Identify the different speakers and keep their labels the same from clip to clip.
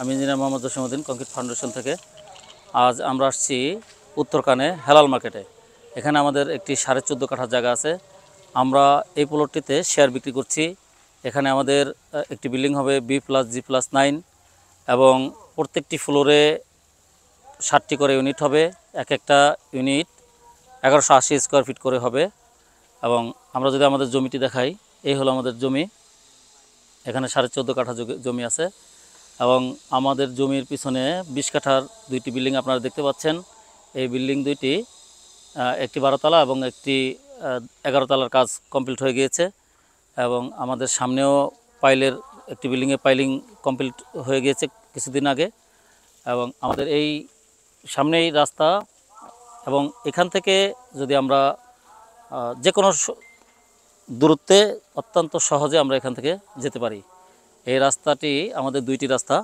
Speaker 1: আমি engineer Mohammad Jasimuddin concrete foundation থেকে। আজ আমরা আসছি উত্তরকানে হেলাল মার্কেটে। এখানে আমাদের একটি 14.5 কাঠা জায়গা আছে। আমরা এই প্লটটিতে শেয়ার বিক্রি করছি। এখানে আমাদের একটি বিল্ডিং হবে B+G+9 এবং প্রত্যেকটি ফ্লোরে 60টি করে ইউনিট হবে। এক একটা ইউনিট 1180 স্কোয়ার ফিট করে হবে। এবং আমরা যদি আমাদের জমিটি দেখাই, এই হলো আমাদের জমি। এখানে 14.5 কাঠা জমি আছে এবং আমাদের জমির পিছনে 20 কাঠার দুইটি বিল্ডিং আপনারা দেখতে পাচ্ছেন। এই বিল্ডিং দুইটি একটি 12 তলা এবং একটি 11 তলার কাজ কমপ্লিট হয়ে গিয়েছে এবং আমাদের সামনেও পাইলের একটি বিল্ডিংয়ে পাইলিং কমপ্লিট হয়ে গিয়েছে কিছুদিন আগে। এবং আমাদের এই সামনেই রাস্তা এবং এখান থেকে যদি আমরা যে কোনো দূরত্বে অত্যন্ত সহজে আমরা এখান থেকে যেতে পারি। এই রাস্তাটি আমাদের দুইটি রাস্তা,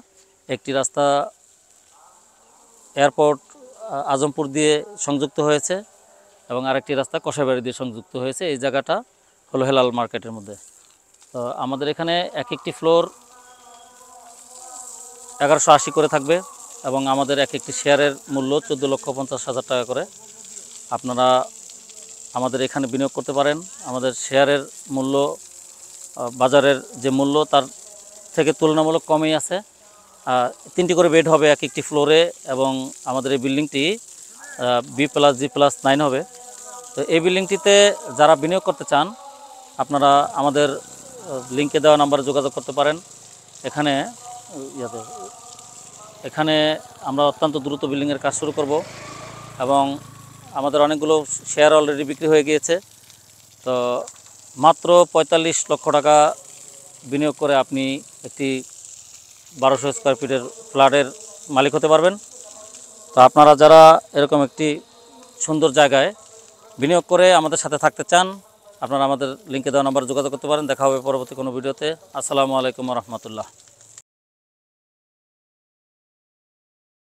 Speaker 1: একটি রাস্তা এয়ারপোর্ট আজমপুর দিয়ে সংযুক্ত হয়েছে এবং আরেকটি রাস্তা কষাইবাড়ি দিয়ে সংযুক্ত হয়েছে। এই জায়গাটা হলো হেলাল মার্কেটের মধ্যে। তো আমাদের এখানে এক একটি ফ্লোর 1180 করে থাকবে এবং আমাদের এক একটি শেয়ারের মূল্য 14,50,000 টাকা করে। আপনারা আমাদের এখানে বিনিয়োগ করতে পারেন। আমাদের শেয়ারের মূল্য বাজারের যে মূল্য তার থেকে তুলনামূলক কমই আছে। 3টি করে বেড হবে এক একটি ফ্লোরে এবং আমাদের এই বিল্ডিংটি B+G+9 হবে। তো এই বিল্ডিংটিতে যারা বিনিয়োগ করতে চান আপনারা আমাদের লিঙ্কে দেওয়া নাম্বারে যোগাযোগ করতে পারেন। এখানে আমরা অত্যন্ত দ্রুত বিল্ডিংয়ের কাজ শুরু করব এবং আমাদের অনেকগুলো শেয়ার অলরেডি বিক্রি হয়ে গিয়েছে। তো মাত্র 45 লক্ষ টাকা বিনিয়োগ করে আপনি একটি 1200 স্কোয়ার ফিটের ফ্ল্যাটের মালিক হতে পারবেন। তো আপনারা যারা এরকম একটি সুন্দর জায়গায় বিনিয়োগ করে আমাদের সাথে থাকতে চান আপনারা আমাদের লিঙ্কে দেওয়া নাম্বারে যোগাযোগ করতে পারেন। দেখা হবে পরবর্তী কোনো ভিডিওতে। আসসালামু আলাইকুম ওয়া রাহমাতুল্লাহ।